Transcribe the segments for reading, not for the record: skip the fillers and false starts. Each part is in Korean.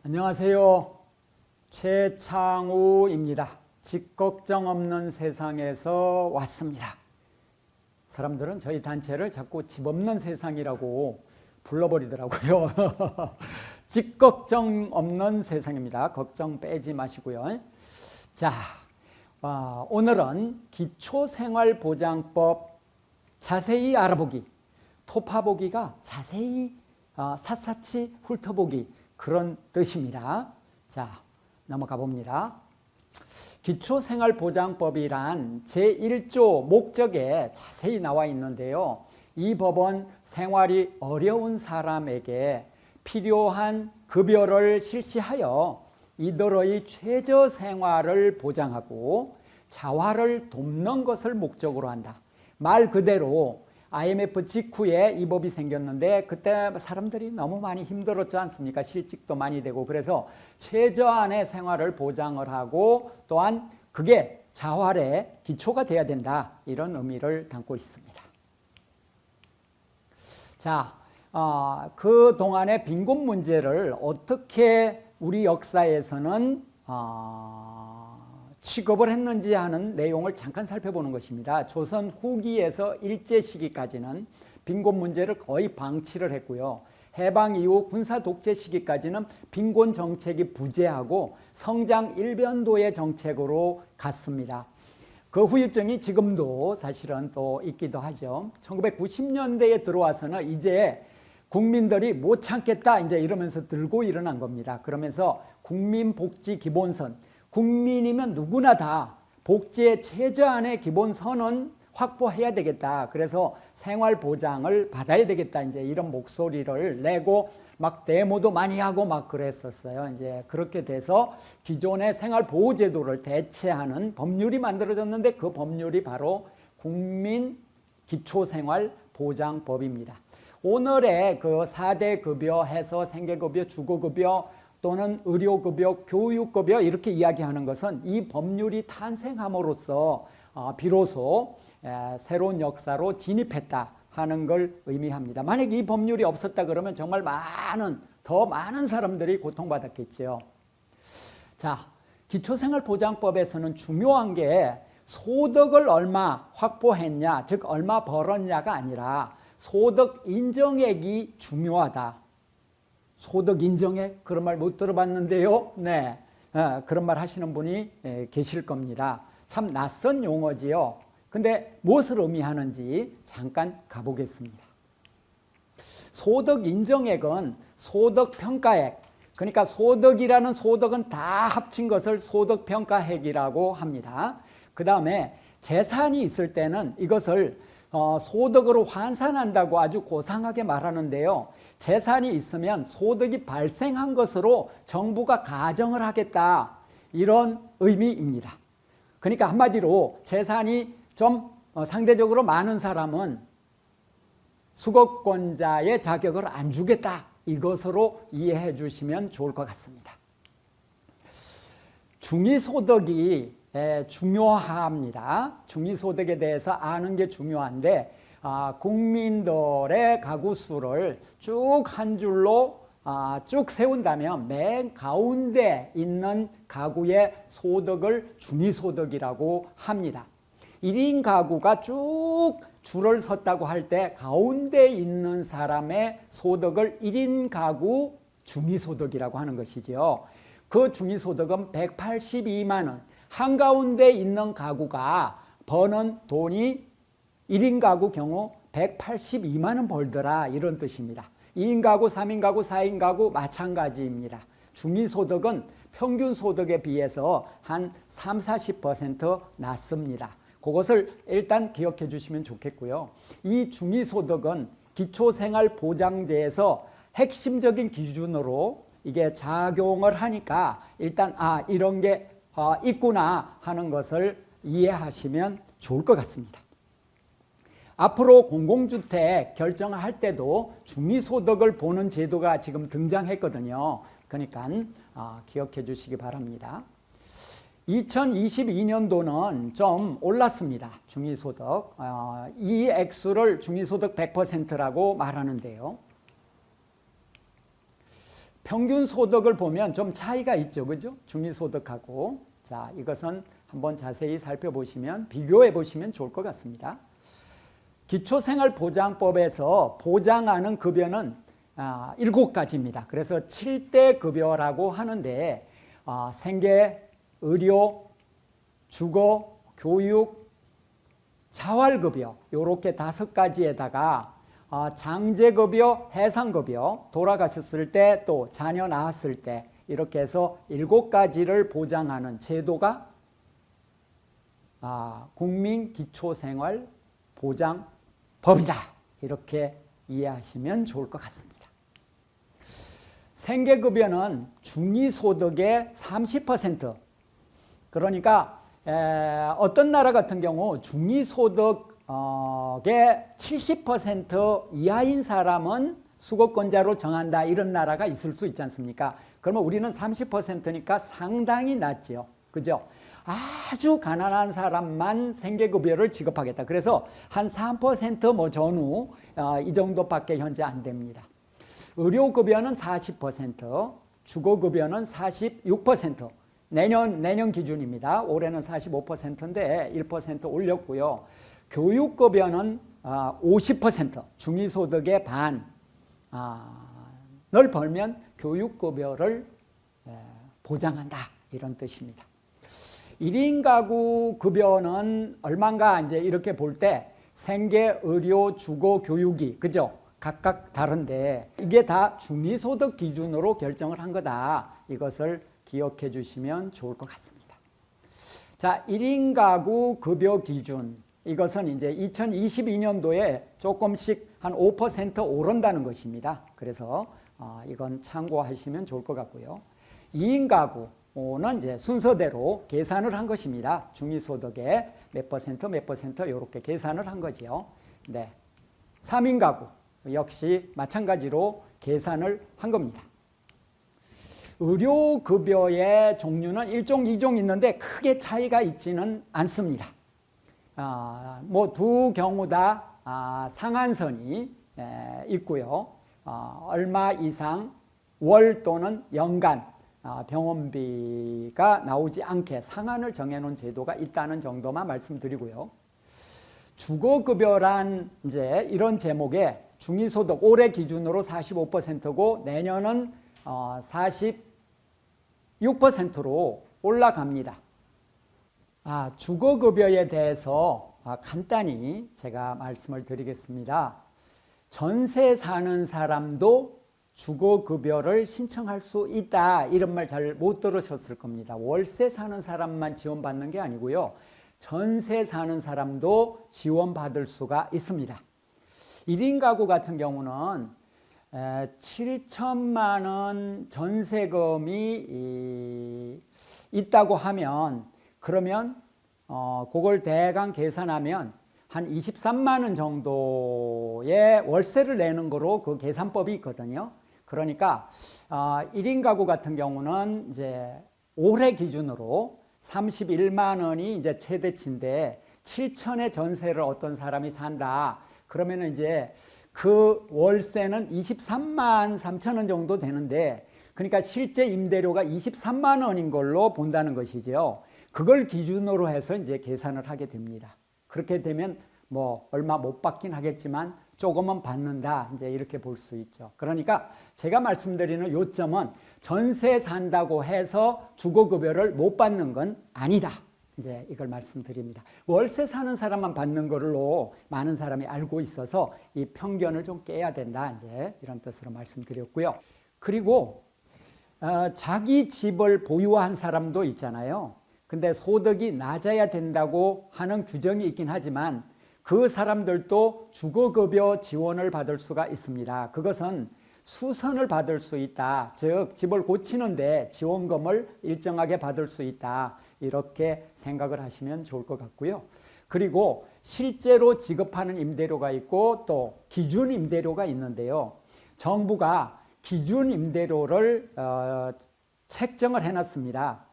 안녕하세요. 최창우입니다. 집 걱정 없는 세상에서 왔습니다. 사람들은 저희 단체를 자꾸 집 없는 세상이라고 불러버리더라고요. 집 걱정 없는 세상입니다. 걱정 빼지 마시고요. 자, 오늘은 기초생활보장법 자세히 알아보기, 토파보기가 자세히 샅샅이 훑어보기 그런 뜻입니다. 자, 넘어가 봅니다. 기초생활보장법이란 제1조 목적에 자세히 나와 있는데요. 이 법은 생활이 어려운 사람에게 필요한 급여를 실시하여 이들의 최저 생활을 보장하고 자활을 돕는 것을 목적으로 한다. 말 그대로 IMF 직후에 이 법이 생겼는데 그때 사람들이 너무 많이 힘들었지 않습니까? 실직도 많이 되고 그래서 최저한의 생활을 보장을 하고 또한 그게 자활의 기초가 돼야 된다. 이런 의미를 담고 있습니다. 자, 그동안의 빈곤 문제를 어떻게 우리 역사에서는 취급을 했는지 하는 내용을 잠깐 살펴보는 것입니다. 조선 후기에서 일제 시기까지는 빈곤 문제를 거의 방치를 했고요. 해방 이후 군사 독재 시기까지는 빈곤 정책이 부재하고 성장 일변도의 정책으로 갔습니다. 그 후유증이 지금도 사실은 또 있기도 하죠. 1990년대에 들어와서는 이제 국민들이 못 참겠다 이제 이러면서 들고 일어난 겁니다. 그러면서 국민복지기본선, 국민이면 누구나 다 복지의 최저한의 기본선은 확보해야 되겠다. 그래서 생활보장을 받아야 되겠다. 이제 이런 목소리를 내고 막 데모도 많이 하고 막 그랬었어요. 이제 그렇게 돼서 기존의 생활보호제도를 대체하는 법률이 만들어졌는데 그 법률이 바로 국민기초생활보장법입니다. 오늘의 그 4대 급여 해서 생계급여, 주거급여 또는 의료급여, 교육급여 이렇게 이야기하는 것은 이 법률이 탄생함으로써 비로소 새로운 역사로 진입했다 하는 걸 의미합니다. 만약 이 법률이 없었다 그러면 정말 더 많은 사람들이 고통받았겠죠. 자, 기초생활보장법에서는 중요한 게 소득을 얼마 확보했냐, 즉 얼마 벌었냐가 아니라 소득 인정액이 중요하다. 소득 인정액? 그런 말 못 들어봤는데요. 네, 그런 말 하시는 분이 계실 겁니다. 참 낯선 용어지요. 근데 무엇을 의미하는지 잠깐 가보겠습니다. 소득 인정액은 소득 평가액, 그러니까 소득이라는 소득은 다 합친 것을 소득 평가액이라고 합니다. 그 다음에 재산이 있을 때는 이것을 소득으로 환산한다고 아주 고상하게 말하는데요. 재산이 있으면 소득이 발생한 것으로 정부가 가정을 하겠다. 이런 의미입니다. 그러니까 한마디로 재산이 좀 상대적으로 많은 사람은 수급권자의 자격을 안 주겠다. 이것으로 이해해 주시면 좋을 것 같습니다. 중위소득이 중요합니다. 중위소득에 대해서 아는 게 중요한데 국민들의 가구 수를 쭉 한 줄로 쭉 세운다면 맨 가운데 있는 가구의 소득을 중위소득이라고 합니다. 1인 가구가 쭉 줄을 섰다고 할 때 가운데 있는 사람의 소득을 1인 가구 중위소득이라고 하는 것이죠. 그 중위소득은 182만 원. 한가운데 있는 가구가 버는 돈이 1인 가구 경우 182만 원 벌더라 이런 뜻입니다. 2인 가구, 3인 가구, 4인 가구 마찬가지입니다. 중위소득은 평균 소득에 비해서 한 30-40% 낮습니다. 그것을 일단 기억해 주시면 좋겠고요. 이 중위소득은 기초생활보장제에서 핵심적인 기준으로 이게 작용을 하니까 일단 이런 게 있구나 하는 것을 이해하시면 좋을 것 같습니다. 앞으로 공공주택 결정할 때도 중위소득을 보는 제도가 지금 등장했거든요. 그러니까 기억해 주시기 바랍니다. 2022년도는 좀 올랐습니다. 중위소득. 이 액수를 중위소득 100%라고 말하는데요. 평균 소득을 보면 좀 차이가 있죠. 그죠? 중위소득하고. 자, 이것은 한번 자세히 살펴보시면, 비교해 보시면 좋을 것 같습니다. 기초생활보장법에서 보장하는 급여는 7가지입니다. 그래서 7대 급여라고 하는데 생계, 의료, 주거, 교육, 자활급여 이렇게 5가지에다가 장제급여, 해상급여, 돌아가셨을 때 또 자녀 낳았을 때 이렇게 해서 7가지를 보장하는 제도가 국민기초생활보장법이다. 이렇게 이해하시면 좋을 것 같습니다. 생계급여는 중위소득의 30%, 그러니까 어떤 나라 같은 경우 중위소득의 70% 이하인 사람은 수급권자로 정한다, 이런 나라가 있을 수 있지 않습니까? 그러면 우리는 30%니까 상당히 낮죠. 그죠? 아주 가난한 사람만 생계급여를 지급하겠다. 그래서 한 3% 전후 이 정도밖에 현재 안 됩니다. 의료급여는 40%, 주거급여는 46%, 내년 기준입니다. 올해는 45%인데 1% 올렸고요. 교육급여는 50%, 중위소득의 반을 벌면 교육급여를 보장한다, 이런 뜻입니다. 1인 가구 급여는 얼마인가 이제 이렇게 볼 때 생계, 의료, 주거, 교육이 그죠? 각각 다른데 이게 다 중위소득 기준으로 결정을 한 거다. 이것을 기억해 주시면 좋을 것 같습니다. 자, 1인 가구 급여 기준, 이것은 이제 2022년도에 조금씩 한 5% 오른다는 것입니다. 그래서 이건 참고하시면 좋을 것 같고요. 2인 가구는 이제 순서대로 계산을 한 것입니다. 중위소득의 몇 퍼센트 이렇게 계산을 한 거죠. 네. 3인 가구 역시 마찬가지로 계산을 한 겁니다. 의료급여의 종류는 1종, 2종 있는데 크게 차이가 있지는 않습니다. 뭐 두 경우 다 상한선이 있고요. 얼마 이상 월 또는 연간 병원비가 나오지 않게 상한을 정해놓은 제도가 있다는 정도만 말씀드리고요. 주거급여란 이제 이런 제목에 중위소득 올해 기준으로 45%고 내년은 46%로 올라갑니다. 주거급여에 대해서 간단히 제가 말씀을 드리겠습니다. 전세 사는 사람도 주거급여를 신청할 수 있다, 이런 말 잘 못 들으셨을 겁니다. 월세 사는 사람만 지원받는 게 아니고요. 전세 사는 사람도 지원받을 수가 있습니다. 1인 가구 같은 경우는 7천만 원 전세금이 있다고 하면, 그러면 그걸 대강 계산하면 한 23만 원 정도의 월세를 내는 거로 그 계산법이 있거든요. 그러니까 1인 가구 같은 경우는 이제 올해 기준으로 31만 원이 이제 최대치인데 7천의 전세를 어떤 사람이 산다. 그러면 이제 그 월세는 23만 3천 원 정도 되는데, 그러니까 실제 임대료가 23만 원인 걸로 본다는 것이죠. 그걸 기준으로 해서 이제 계산을 하게 됩니다. 그렇게 되면 뭐 얼마 못 받긴 하겠지만 조금은 받는다, 이제 이렇게 볼 수 있죠. 그러니까 제가 말씀드리는 요점은 전세 산다고 해서 주거급여를 못 받는 건 아니다, 이제 이걸 말씀드립니다. 월세 사는 사람만 받는 걸로 많은 사람이 알고 있어서 이 편견을 좀 깨야 된다, 이제 이런 뜻으로 말씀드렸고요. 그리고 자기 집을 보유한 사람도 있잖아요. 근데 소득이 낮아야 된다고 하는 규정이 있긴 하지만 그 사람들도 주거급여 지원을 받을 수가 있습니다. 그것은 수선을 받을 수 있다. 즉 집을 고치는데 지원금을 일정하게 받을 수 있다. 이렇게 생각을 하시면 좋을 것 같고요. 그리고 실제로 지급하는 임대료가 있고 또 기준 임대료가 있는데요. 정부가 기준 임대료를 책정을 해놨습니다.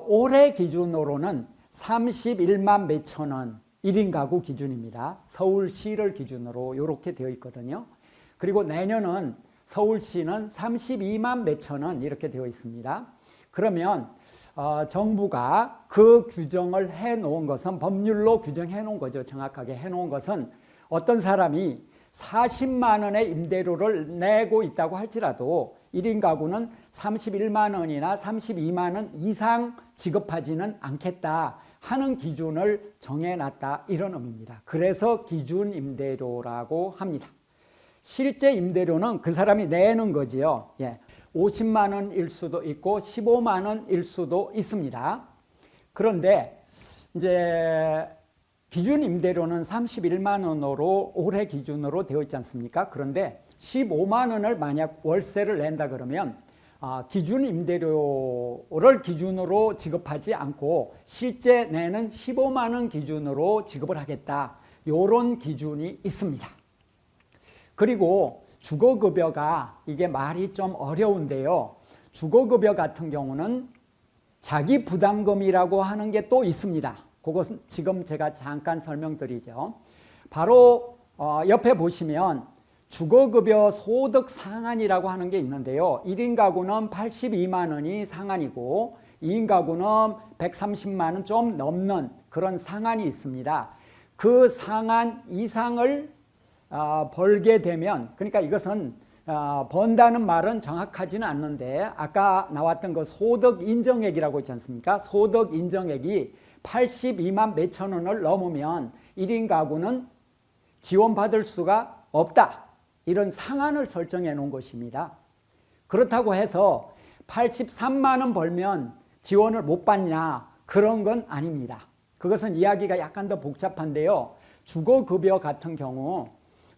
올해 기준으로는 31만 몇천 원 1인 가구 기준입니다. 서울시를 기준으로 이렇게 되어 있거든요. 그리고 내년은 서울시는 32만 몇천 원 이렇게 되어 있습니다. 그러면 정부가 그 규정을 해놓은 것은 법률로 규정해 놓은 거죠. 정확하게 해놓은 것은 어떤 사람이 40만 원의 임대료를 내고 있다고 할지라도 1인 가구는 31만 원이나 32만 원 이상 지급하지는 않겠다 하는 기준을 정해놨다 이런 의미입니다. 그래서 기준 임대료라고 합니다. 실제 임대료는 그 사람이 내는 거지요. 50만 원일 수도 있고 15만 원일 수도 있습니다. 그런데 이제 기준 임대료는 31만 원으로 올해 기준으로 되어 있지 않습니까? 그런데 15만 원을 만약 월세를 낸다 그러면 기준 임대료를 기준으로 지급하지 않고 실제 내는 15만 원 기준으로 지급을 하겠다. 이런 기준이 있습니다. 그리고 주거급여가 이게 말이 좀 어려운데요. 주거급여 같은 경우는 자기 부담금이라고 하는 게 또 있습니다. 그것은 지금 제가 잠깐 설명드리죠. 바로 옆에 보시면 주거급여 소득 상한이라고 하는 게 있는데요. 1인 가구는 82만 원이 상한이고 2인 가구는 130만 원 좀 넘는 그런 상한이 있습니다. 그 상한 이상을 벌게 되면, 그러니까 이것은 번다는 말은 정확하지는 않는데 아까 나왔던 그 소득 인정액이라고 있지 않습니까? 소득 인정액이 82만 몇천 원을 넘으면 1인 가구는 지원받을 수가 없다. 이런 상한을 설정해 놓은 것입니다. 그렇다고 해서 83만 원 벌면 지원을 못 받냐? 그런 건 아닙니다. 그것은 이야기가 약간 더 복잡한데요. 주거급여 같은 경우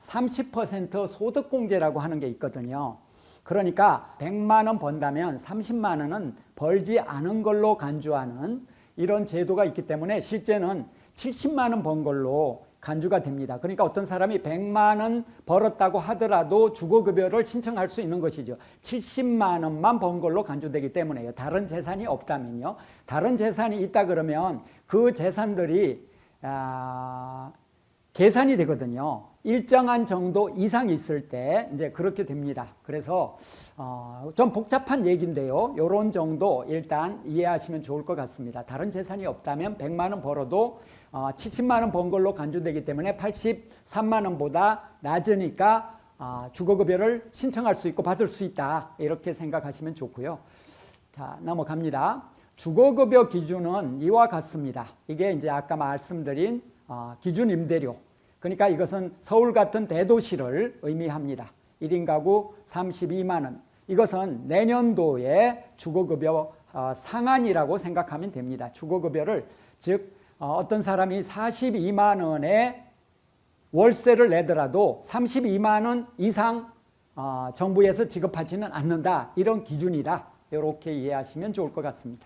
30% 소득공제라고 하는 게 있거든요. 그러니까 100만 원 번다면 30만 원은 벌지 않은 걸로 간주하는 이런 제도가 있기 때문에 실제는 70만 원 번 걸로 간주가 됩니다. 그러니까 어떤 사람이 100만 원 벌었다고 하더라도 주거급여를 신청할 수 있는 것이죠. 70만 원만 번 걸로 간주되기 때문에요. 다른 재산이 없다면요. 다른 재산이 있다 그러면 그 재산들이 계산이 되거든요. 일정한 정도 이상 있을 때 이제 그렇게 됩니다. 그래서 좀 복잡한 얘기인데요. 이런 정도 일단 이해하시면 좋을 것 같습니다. 다른 재산이 없다면 100만 원 벌어도 70만 원 번 걸로 간주되기 때문에 83만 원보다 낮으니까 주거급여를 신청할 수 있고 받을 수 있다. 이렇게 생각하시면 좋고요. 자, 넘어갑니다. 주거급여 기준은 이와 같습니다. 이게 이제 아까 말씀드린 기준 임대료. 그러니까 이것은 서울 같은 대도시를 의미합니다. 1인 가구 32만 원. 이것은 내년도에 주거급여 상한이라고 생각하면 됩니다. 주거급여를 즉 어떤 사람이 42만 원에 월세를 내더라도 32만 원 이상 정부에서 지급하지는 않는다. 이런 기준이다. 이렇게 이해하시면 좋을 것 같습니다.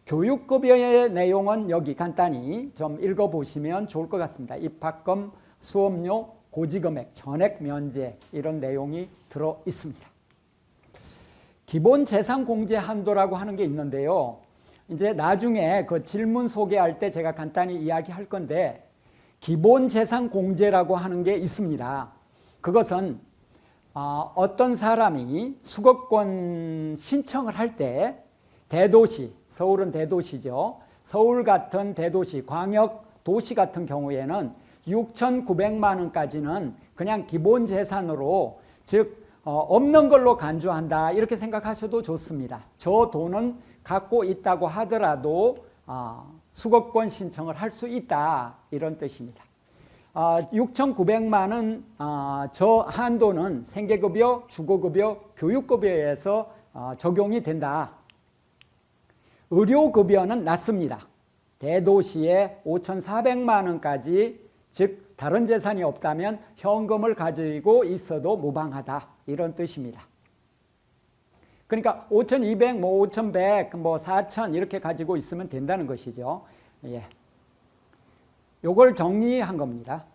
교육급여의 내용은 여기 간단히 좀 읽어보시면 좋을 것 같습니다. 입학금, 수업료, 고지금액, 전액 면제 이런 내용이 들어 있습니다. 기본재산공제 한도라고 하는 게 있는데요. 이제 나중에 그 질문 소개할 때 제가 간단히 이야기할 건데 기본재산공제라고 하는 게 있습니다. 그것은 어떤 사람이 수거권 신청을 할 때 대도시, 서울은 대도시죠. 서울 같은 대도시, 광역 도시 같은 경우에는 6,900만 원까지는 그냥 기본 재산으로 즉 없는 걸로 간주한다 이렇게 생각하셔도 좋습니다. 저 돈은 갖고 있다고 하더라도 수거권 신청을 할 수 있다 이런 뜻입니다. 6,900만 원 저 한도는 생계급여, 주거급여, 교육급여에서 적용이 된다. 의료급여는 낮습니다. 대도시에 5,400만 원까지 즉 다른 재산이 없다면 현금을 가지고 있어도 무방하다 이런 뜻입니다. 그러니까 5,200, 5,100, 4,000 이렇게 가지고 있으면 된다는 것이죠. 예. 요걸 정리한 겁니다.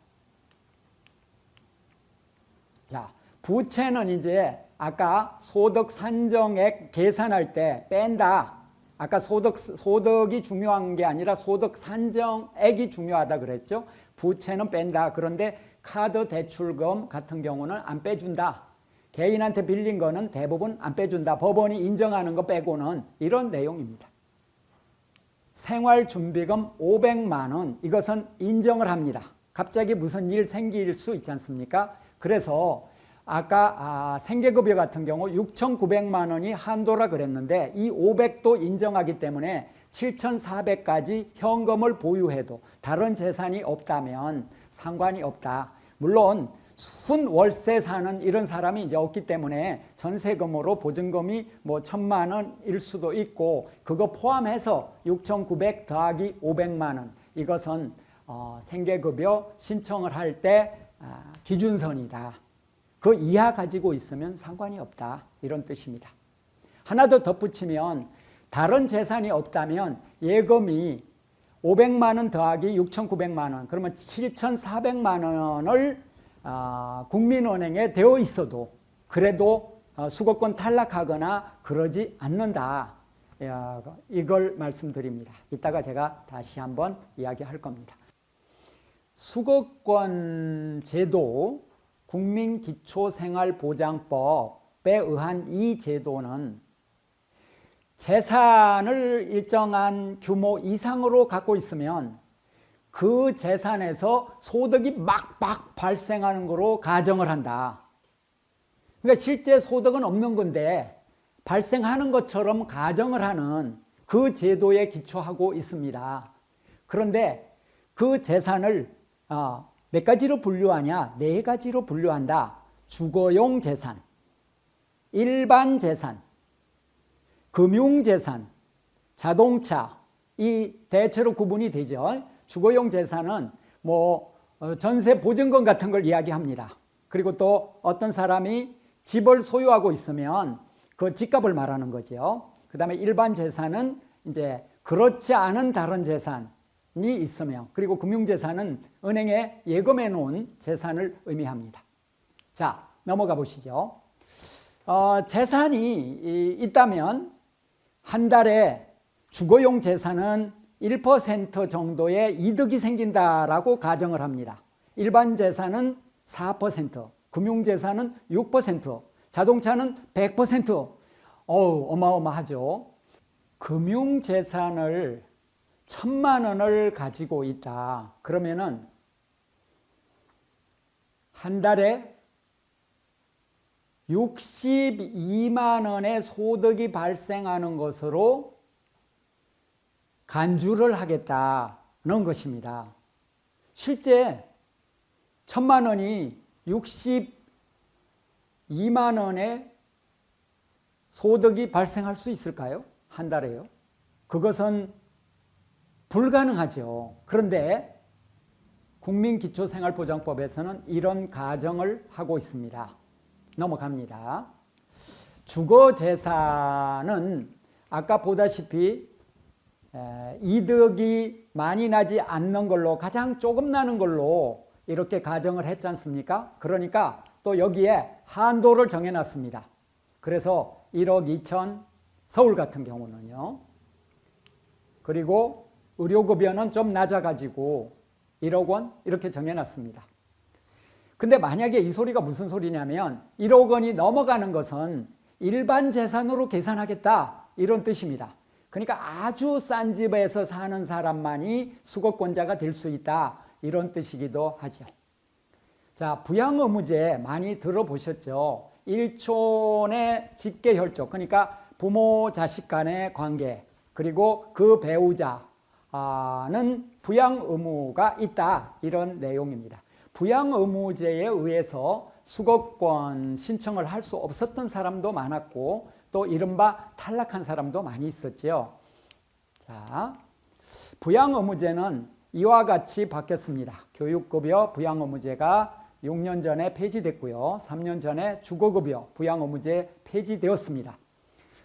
자, 부채는 이제 아까 소득 산정액 계산할 때 뺀다. 아까 소득이 중요한 게 아니라 소득 산정액이 중요하다 그랬죠. 부채는 뺀다. 그런데 카드 대출금 같은 경우는 안 빼준다. 개인한테 빌린 거는 대부분 안 빼준다. 법원이 인정하는 거 빼고는 이런 내용입니다. 생활준비금 500만 원 이것은 인정을 합니다. 갑자기 무슨 일 생길 수 있지 않습니까? 그래서 아까 생계급여 같은 경우 6,900만 원이 한도라 그랬는데 이 500도 인정하기 때문에 7,400까지 현금을 보유해도 다른 재산이 없다면 상관이 없다. 물론 순월세 사는 이런 사람이 이제 없기 때문에 전세금으로 보증금이 뭐 1,000만 원일 수도 있고 그거 포함해서 6,900 더하기 500만 원 이것은 생계급여 신청을 할 때 기준선이다. 그 이하 가지고 있으면 상관이 없다. 이런 뜻입니다. 하나 더 덧붙이면 다른 재산이 없다면 예금이 500만 원 더하기 6,900만 원 그러면 7,400만 원을 국민은행에 되어 있어도 그래도 수거권 탈락하거나 그러지 않는다. 이걸 말씀드립니다. 이따가 제가 다시 한번 이야기할 겁니다. 수거권 제도 국민기초생활보장법에 의한 이 제도는 재산을 일정한 규모 이상으로 갖고 있으면 그 재산에서 소득이 막막 발생하는 거로 가정을 한다. 그러니까 실제 소득은 없는 건데 발생하는 것처럼 가정을 하는 그 제도에 기초하고 있습니다. 그런데 그 재산을 몇 가지로 분류하냐? 4가지로 분류한다. 주거용 재산, 일반 재산, 금융재산, 자동차 이 대체로 구분이 되죠. 주거용 재산은 뭐 전세 보증금 같은 걸 이야기합니다. 그리고 또 어떤 사람이 집을 소유하고 있으면 그 집값을 말하는 거죠. 그다음에 일반 재산은 이제 그렇지 않은 다른 재산이 있으며 그리고 금융재산은 은행에 예금해 놓은 재산을 의미합니다. 자, 넘어가 보시죠. 재산이 있다면 한 달에 주거용 재산은 1% 정도의 이득이 생긴다라고 가정을 합니다. 일반 재산은 4%, 금융재산은 6%, 자동차는 100%. 어마어마하죠. 금융재산을 1,000만 원을 가지고 있다. 그러면은 한 달에 62만 원의 소득이 발생하는 것으로 간주를 하겠다는 것입니다. 실제 1,000만 원이 62만 원의 소득이 발생할 수 있을까요? 한 달에요? 그것은 불가능하죠. 그런데 국민기초생활보장법에서는 이런 가정을 하고 있습니다. 넘어갑니다. 주거재산은 아까 보다시피 이득이 많이 나지 않는 걸로 가장 조금 나는 걸로 이렇게 가정을 했지 않습니까? 그러니까 또 여기에 한도를 정해놨습니다. 그래서 1억 2천 서울 같은 경우는요. 그리고 의료급여는 좀 낮아가지고 1억 원 이렇게 정해놨습니다. 근데 만약에 이 소리가 무슨 소리냐면 1억 원이 넘어가는 것은 일반 재산으로 계산하겠다 이런 뜻입니다. 그러니까 아주 싼 집에서 사는 사람만이 수거권자가 될 수 있다 이런 뜻이기도 하죠. 자, 부양의무제 많이 들어보셨죠? 일촌의 직계혈족 그러니까 부모 자식 간의 관계 그리고 그 배우자는 부양의무가 있다 이런 내용입니다. 부양의무제에 의해서 수거권 신청을 할 수 없었던 사람도 많았고 또 이른바 탈락한 사람도 많이 있었죠. 자, 부양의무제는 이와 같이 바뀌었습니다. 교육급여 부양의무제가 6년 전에 폐지됐고요. 3년 전에 주거급여 부양의무제 폐지되었습니다.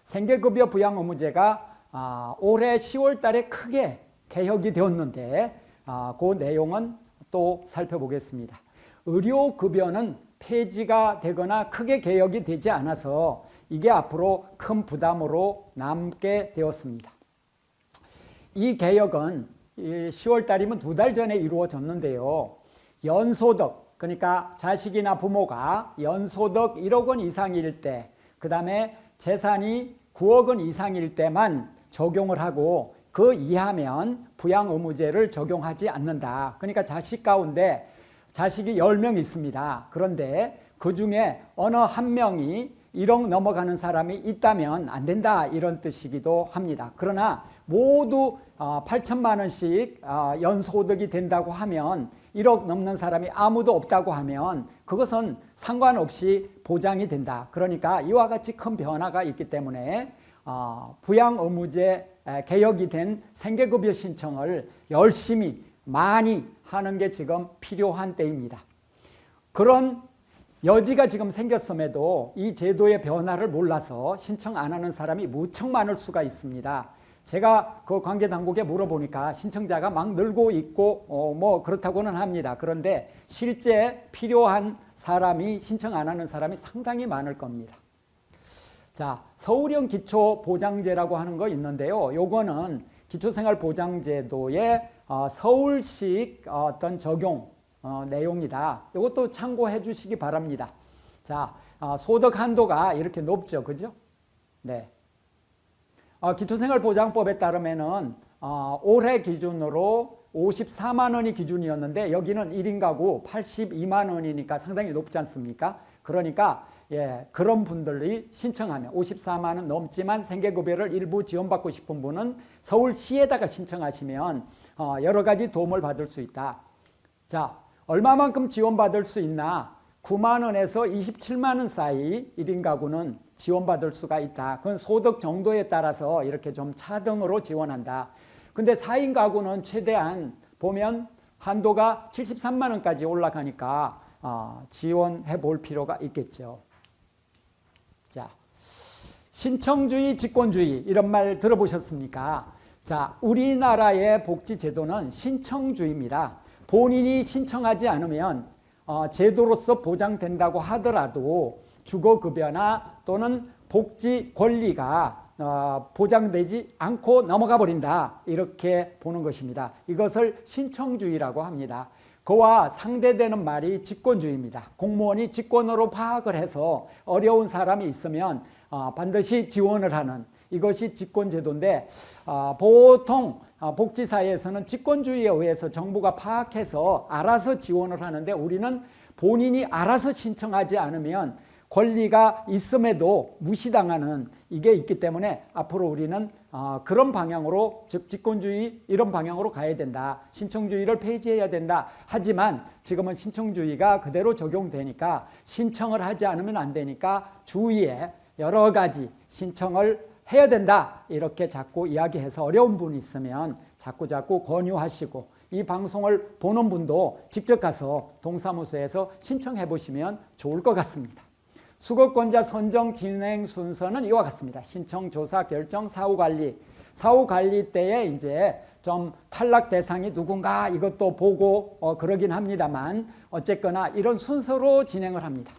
생계급여 부양의무제가 올해 10월 달에 크게 개혁이 되었는데 그 내용은 또 살펴보겠습니다. 의료급여는 폐지가 되거나 크게 개혁이 되지 않아서 이게 앞으로 큰 부담으로 남게 되었습니다. 이 개혁은 10월 달이면 2달 전에 이루어졌는데요. 연소득, 그러니까 자식이나 부모가 연소득 1억 원 이상일 때, 그 다음에 재산이 9억 원 이상일 때만 적용을 하고 그 이하면 부양의무제를 적용하지 않는다. 그러니까 자식 가운데 자식이 10명 있습니다. 그런데 그 중에 어느 한 명이 1억 넘어가는 사람이 있다면 안 된다, 이런 뜻이기도 합니다. 그러나 모두 8천만 원씩 연소득이 된다고 하면 1억 넘는 사람이 아무도 없다고 하면 그것은 상관없이 보장이 된다. 그러니까 이와 같이 큰 변화가 있기 때문에 부양의무제 개혁이 된 생계급여 신청을 열심히 많이 하는 게 지금 필요한 때입니다. 그런 여지가 지금 생겼음에도 이 제도의 변화를 몰라서 신청 안 하는 사람이 무척 많을 수가 있습니다. 제가 그 관계당국에 물어보니까 신청자가 막 늘고 있고 뭐 그렇다고는 합니다. 그런데 실제 필요한 사람이 신청 안 하는 사람이 상당히 많을 겁니다. 자, 서울형 기초보장제라고 하는 거 있는데요. 요거는 기초생활보장제도의 서울식 어떤 적용 내용이다. 이것도 참고해 주시기 바랍니다. 자, 소득 한도가 이렇게 높죠. 그죠? 네. 기초생활보장법에 따르면은 올해 기준으로 54만 원이 기준이었는데 여기는 1인 가구 82만 원이니까 상당히 높지 않습니까? 그러니까 그런 분들이 신청하면 54만 원 넘지만 생계급여를 일부 지원받고 싶은 분은 서울시에다가 신청하시면 여러 가지 도움을 받을 수 있다. 자, 얼마만큼 지원받을 수 있나? 9만 원에서 27만 원 사이 1인 가구는 지원받을 수가 있다. 그건 소득 정도에 따라서 이렇게 좀 차등으로 지원한다. 근데 4인 가구는 최대한 보면 한도가 73만 원까지 올라가니까 지원해 볼 필요가 있겠죠. 자, 신청주의, 직권주의 이런 말 들어보셨습니까? 자, 우리나라의 복지제도는 신청주의입니다. 본인이 신청하지 않으면 제도로서 보장된다고 하더라도 주거급여나 또는 복지 권리가 보장되지 않고 넘어가 버린다, 이렇게 보는 것입니다. 이것을 신청주의라고 합니다. 그와 상대되는 말이 직권주의입니다. 공무원이 직권으로 파악을 해서 어려운 사람이 있으면 반드시 지원을 하는, 이것이 직권제도인데 보통 복지사회에서는 직권주의에 의해서 정부가 파악해서 알아서 지원을 하는데 우리는 본인이 알아서 신청하지 않으면 권리가 있음에도 무시당하는 이게 있기 때문에 앞으로 우리는 그런 방향으로, 즉 직권주의 이런 방향으로 가야 된다. 신청주의를 폐지해야 된다. 하지만 지금은 신청주의가 그대로 적용되니까 신청을 하지 않으면 안 되니까 주위에 여러 가지 신청을 해야 된다, 이렇게 자꾸 이야기해서 어려운 분이 있으면 자꾸 권유하시고, 이 방송을 보는 분도 직접 가서 동사무소에서 신청해 보시면 좋을 것 같습니다. 수거권자 선정 진행 순서는 이와 같습니다. 신청, 조사, 결정, 사후관리. 사후관리 때에 이제 좀 탈락 대상이 누군가 이것도 보고 그러긴 합니다만 어쨌거나 이런 순서로 진행을 합니다.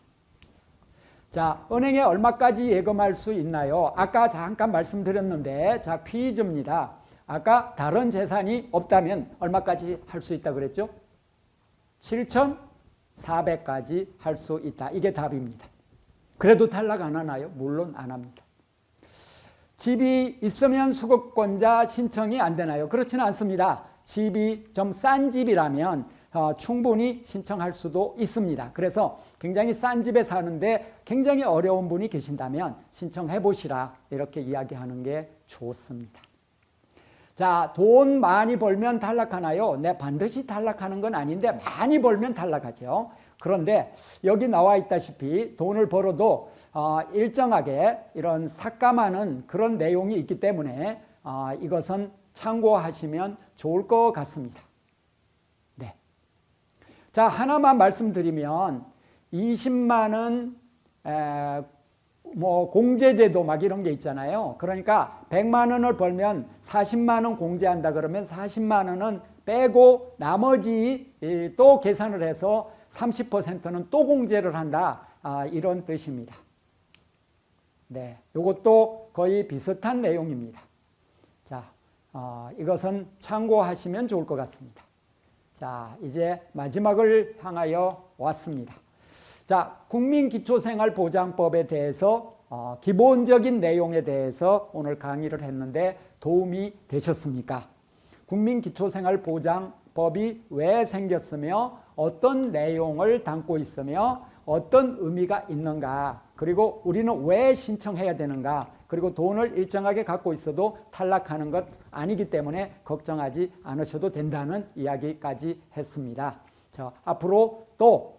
자, 은행에 얼마까지 예금할 수 있나요? 아까 잠깐 말씀드렸는데, 자, 퀴즈입니다. 아까 다른 재산이 없다면 얼마까지 할 수 있다 그랬죠? 7,400까지 할 수 있다. 이게 답입니다. 그래도 탈락 안 하나요? 물론 안 합니다. 집이 있으면 수급권자 신청이 안 되나요? 그렇지는 않습니다. 집이 좀 싼 집이라면 충분히 신청할 수도 있습니다. 그래서 굉장히 싼 집에 사는데 굉장히 어려운 분이 계신다면 신청해 보시라, 이렇게 이야기하는 게 좋습니다. 자, 돈 많이 벌면 탈락하나요? 네, 반드시 탈락하는 건 아닌데 많이 벌면 탈락하죠. 그런데 여기 나와 있다시피 돈을 벌어도 일정하게 이런 삭감하는 그런 내용이 있기 때문에 이것은 참고하시면 좋을 것 같습니다. 네. 자, 하나만 말씀드리면 20만 원 뭐 공제제도 막 이런 게 있잖아요. 그러니까 100만 원을 벌면 40만 원 공제한다 그러면 40만 원은 빼고 나머지 또 계산을 해서 30%는 또 공제를 한다, 이런 뜻입니다. 네, 이것도 거의 비슷한 내용입니다. 자, 이것은 참고하시면 좋을 것 같습니다. 자, 이제 마지막을 향하여 왔습니다. 자, 국민기초생활보장법에 대해서 기본적인 내용에 대해서 오늘 강의를 했는데 도움이 되셨습니까? 국민기초생활보장법이 왜 생겼으며 어떤 내용을 담고 있으며 어떤 의미가 있는가, 그리고 우리는 왜 신청해야 되는가, 그리고 돈을 일정하게 갖고 있어도 탈락하는 것 아니기 때문에 걱정하지 않으셔도 된다는 이야기까지 했습니다. 자, 앞으로 또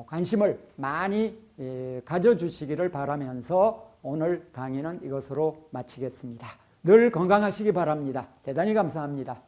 관심을 많이 가져주시기를 바라면서 오늘 강의는 이것으로 마치겠습니다. 늘 건강하시기 바랍니다. 대단히 감사합니다.